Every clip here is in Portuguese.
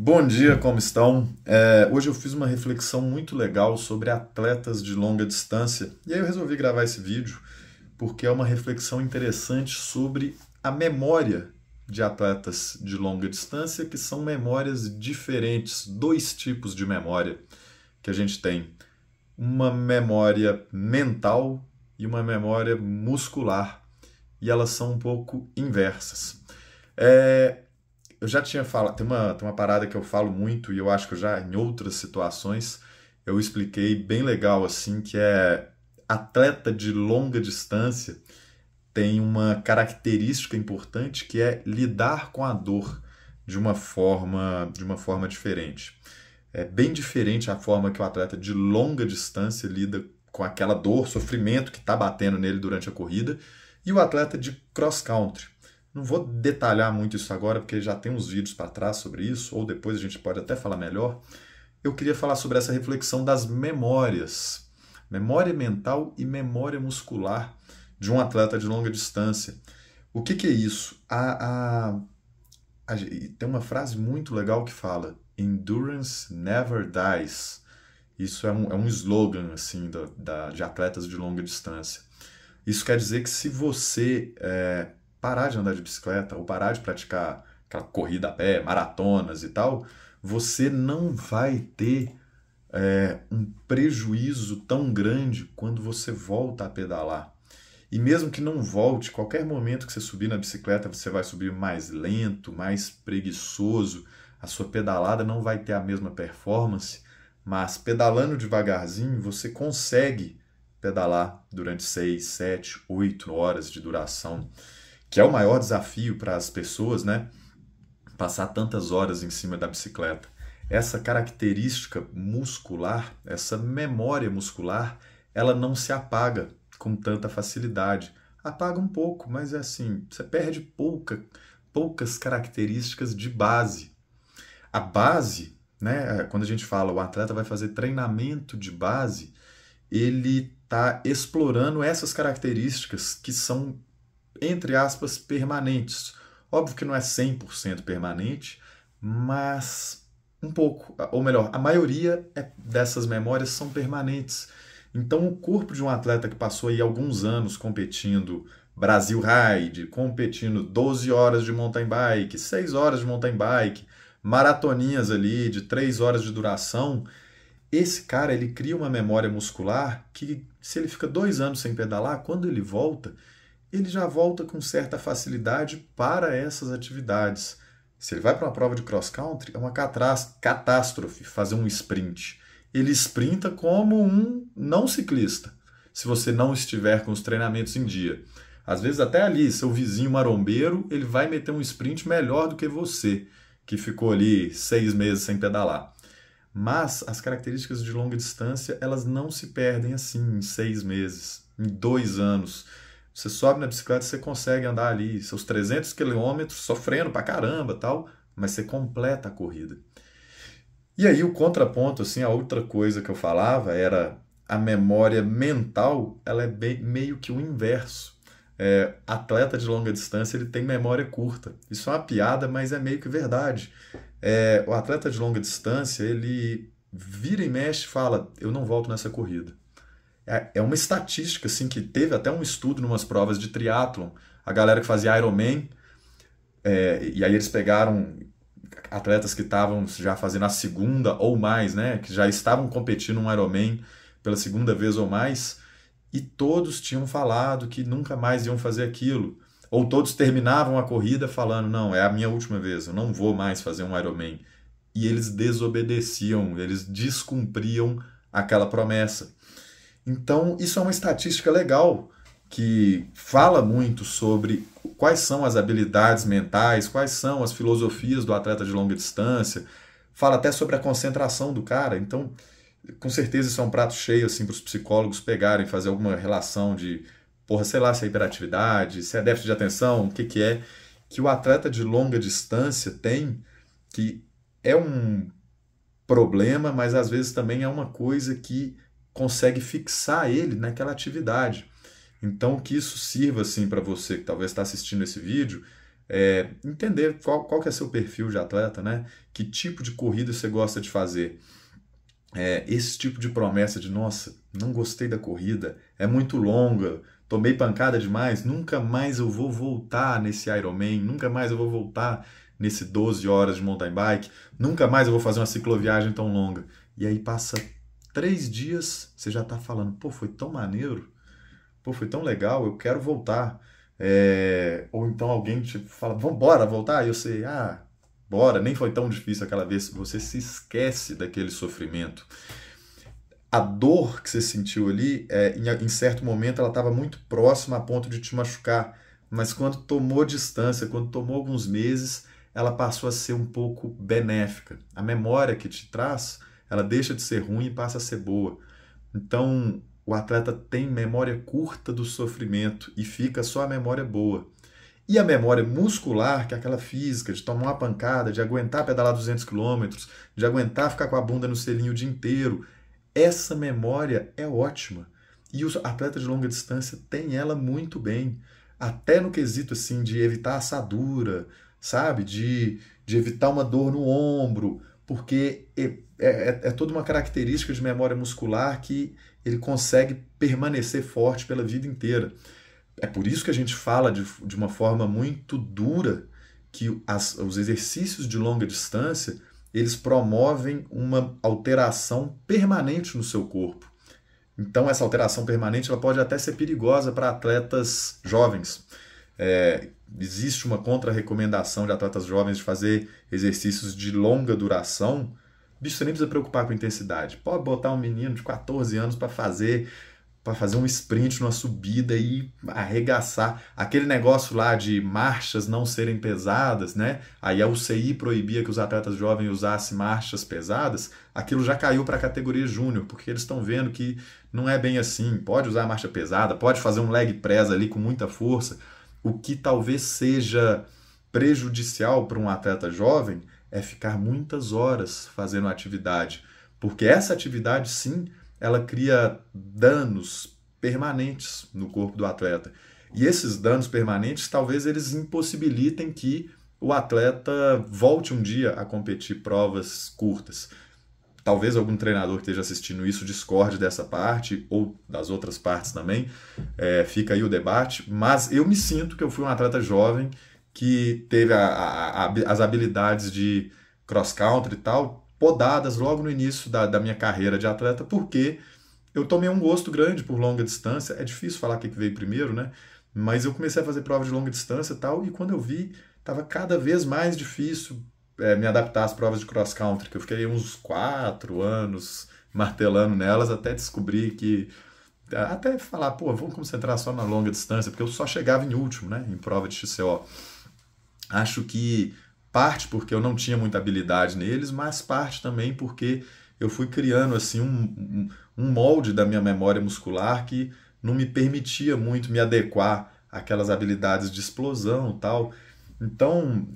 Bom dia, como estão? Hoje eu fiz uma reflexão muito legal sobre atletas de longa distância e aí eu resolvi gravar esse vídeo porque é uma reflexão interessante sobre a memória de atletas de longa distância, que são memórias diferentes, dois tipos de memória que a gente tem: uma memória mental e uma memória muscular, e elas são um pouco inversas. É, eu já tinha falado, tem uma parada que eu falo muito e eu acho que eu já em outras situações eu expliquei bem legal assim, que é atleta de longa distância tem uma característica importante que é lidar com a dor de uma forma diferente. É bem diferente a forma que o atleta de longa distância lida com aquela dor, sofrimento que está batendo nele durante a corrida, e o atleta de cross country. Não vou detalhar muito isso agora, porque já tem uns vídeos para trás sobre isso, ou depois a gente pode até falar melhor. Eu queria falar sobre essa reflexão das memórias, memória mental e memória muscular de um atleta de longa distância. O que é isso? Tem uma frase muito legal que fala: Endurance never dies. Isso é um slogan assim de atletas de longa distância. Isso quer dizer que se você parar de andar de bicicleta ou parar de praticar aquela corrida a pé, maratonas e tal, você não vai ter um prejuízo tão grande quando você volta a pedalar. E mesmo que não volte, qualquer momento que você subir na bicicleta, você vai subir mais lento, mais preguiçoso, a sua pedalada não vai ter a mesma performance, mas pedalando devagarzinho, você consegue pedalar durante 6, 7, 8 horas de duração, que é o maior desafio para as pessoas, né? Passar tantas horas em cima da bicicleta. Essa característica muscular, essa memória muscular, ela não se apaga com tanta facilidade. Apaga um pouco, mas é assim, você perde poucas características de base. A base, né, quando a gente fala o atleta vai fazer treinamento de base, ele está explorando essas características que são, entre aspas, permanentes. Óbvio que não é 100% permanente, mas um pouco, ou melhor, a maioria dessas memórias são permanentes. Então, o corpo de um atleta que passou aí alguns anos competindo Brasil Ride, competindo 12 horas de mountain bike, 6 horas de mountain bike, maratoninhas ali de 3 horas de duração, esse cara ele cria uma memória muscular que, se ele fica 2 anos sem pedalar, quando ele já volta com certa facilidade para essas atividades. Se ele vai para uma prova de cross country, é uma catástrofe fazer um sprint. Ele sprinta como um não ciclista, se você não estiver com os treinamentos em dia. Às vezes até ali, seu vizinho marombeiro, ele vai meter um sprint melhor do que você, que ficou ali 6 meses sem pedalar. Mas as características de longa distância, elas não se perdem assim em 6 meses, em 2 anos. Você sobe na bicicleta, você consegue andar ali seus 300 quilômetros, sofrendo pra caramba tal, mas você completa a corrida. E aí o contraponto, assim, a outra coisa que eu falava era a memória mental, ela é meio que o inverso. Atleta de longa distância, ele tem memória curta. Isso é uma piada, mas é meio que verdade. O atleta de longa distância, ele vira e mexe e fala: eu não volto nessa corrida. É uma estatística, assim, que teve até um estudo em umas provas de triatlon. A galera que fazia Ironman, e aí eles pegaram atletas que estavam já fazendo a segunda ou mais, né? Que já estavam competindo um Ironman pela segunda vez ou mais, e todos tinham falado que nunca mais iam fazer aquilo. Ou todos terminavam a corrida falando: não, é a minha última vez, eu não vou mais fazer um Ironman. E eles desobedeciam, eles descumpriam aquela promessa. Então, isso é uma estatística legal que fala muito sobre quais são as habilidades mentais, quais são as filosofias do atleta de longa distância, fala até sobre a concentração do cara. Então, com certeza isso é um prato cheio assim para os psicólogos pegarem, fazer alguma relação de, porra, sei lá, se é hiperatividade, se é déficit de atenção, o que que é que o atleta de longa distância tem, que é um problema, mas às vezes também é uma coisa que consegue fixar ele naquela atividade. Então, que isso sirva assim para você que talvez está assistindo esse vídeo, Entender qual que é seu perfil de atleta, né? Que tipo de corrida você gosta de fazer. Esse tipo de promessa de, nossa, não gostei da corrida, é muito longa, tomei pancada demais, nunca mais eu vou voltar nesse Ironman, nunca mais eu vou voltar nesse 12 horas de mountain bike, nunca mais eu vou fazer uma cicloviagem tão longa. E aí passa 3 dias, você já tá falando, pô, foi tão maneiro, pô, foi tão legal, eu quero voltar. Ou então alguém te fala, vamos bora voltar? E eu sei, bora, nem foi tão difícil aquela vez. Você se esquece daquele sofrimento. A dor que você sentiu ali, em certo momento, ela estava muito próxima a ponto de te machucar. Mas quando tomou distância, quando tomou alguns meses, ela passou a ser um pouco benéfica. A memória que te traz, ela deixa de ser ruim e passa a ser boa. Então, o atleta tem memória curta do sofrimento e fica só a memória boa. E a memória muscular, que é aquela física, de tomar uma pancada, de aguentar pedalar 200 quilômetros, de aguentar ficar com a bunda no selinho o dia inteiro, essa memória é ótima. E os atletas de longa distância têm ela muito bem. Até no quesito assim, de evitar assadura, sabe? De evitar uma dor no ombro, porque é toda uma característica de memória muscular que ele consegue permanecer forte pela vida inteira. É por isso que a gente fala de uma forma muito dura que os exercícios de longa distância eles promovem uma alteração permanente no seu corpo. Então essa alteração permanente ela pode até ser perigosa para atletas jovens. Existe uma contra-recomendação de atletas jovens de fazer exercícios de longa duração. Bicho, você nem precisa preocupar com intensidade. Pode botar um menino de 14 anos para fazer um sprint numa subida e arregaçar. Aquele negócio lá de marchas não serem pesadas, né? Aí a UCI proibia que os atletas jovens usassem marchas pesadas, aquilo já caiu para a categoria júnior, porque eles estão vendo que não é bem assim. Pode usar marcha pesada, pode fazer um leg press ali com muita força. O que talvez seja prejudicial para um atleta jovem é ficar muitas horas fazendo atividade, porque essa atividade sim ela cria danos permanentes no corpo do atleta. E esses danos permanentes, talvez eles impossibilitem que o atleta volte um dia a competir provas curtas. Talvez algum treinador que esteja assistindo isso discorde dessa parte, ou das outras partes também, fica aí o debate, mas eu me sinto que eu fui um atleta jovem que teve as habilidades de cross-country e tal, podadas logo no início da minha carreira de atleta, porque eu tomei um gosto grande por longa distância. É difícil falar o que veio primeiro, né? Mas eu comecei a fazer provas de longa distância e tal, e quando eu vi, estava cada vez mais difícil me adaptar às provas de cross-country, que eu fiquei uns 4 anos martelando nelas até descobrir que... Até falar, pô, vamos concentrar só na longa distância, porque eu só chegava em último, né? Em prova de XCO. Acho que parte porque eu não tinha muita habilidade neles, mas parte também porque eu fui criando assim um molde da minha memória muscular que não me permitia muito me adequar àquelas habilidades de explosão e tal. Então,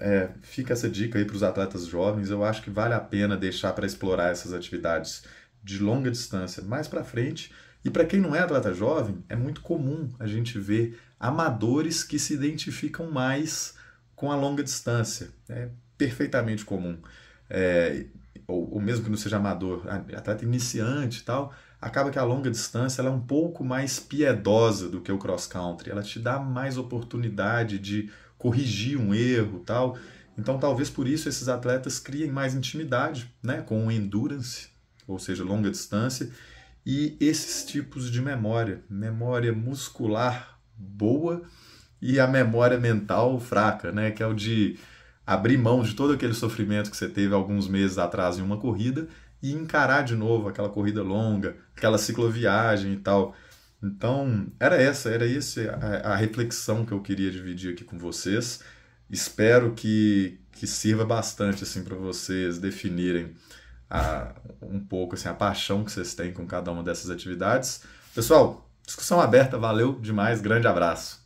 fica essa dica aí para os atletas jovens. Eu acho que vale a pena deixar para explorar essas atividades de longa distância mais para frente. E para quem não é atleta jovem, é muito comum a gente ver amadores que se identificam mais com a longa distância. É perfeitamente comum. Ou mesmo que não seja amador, atleta iniciante e tal, acaba que a longa distância ela é um pouco mais piedosa do que o cross-country. Ela te dá mais oportunidade de corrigir um erro e tal. Então, talvez por isso esses atletas criem mais intimidade, né, com o endurance, ou seja, longa distância, e esses tipos de memória muscular boa e a memória mental fraca, né? Que é o de abrir mão de todo aquele sofrimento que você teve alguns meses atrás em uma corrida e encarar de novo aquela corrida longa, aquela cicloviagem e tal. Então, era essa a reflexão que eu queria dividir aqui com vocês. Espero que sirva bastante assim para vocês definirem um pouco assim, a paixão que vocês têm com cada uma dessas atividades. Pessoal, discussão aberta, valeu demais, grande abraço.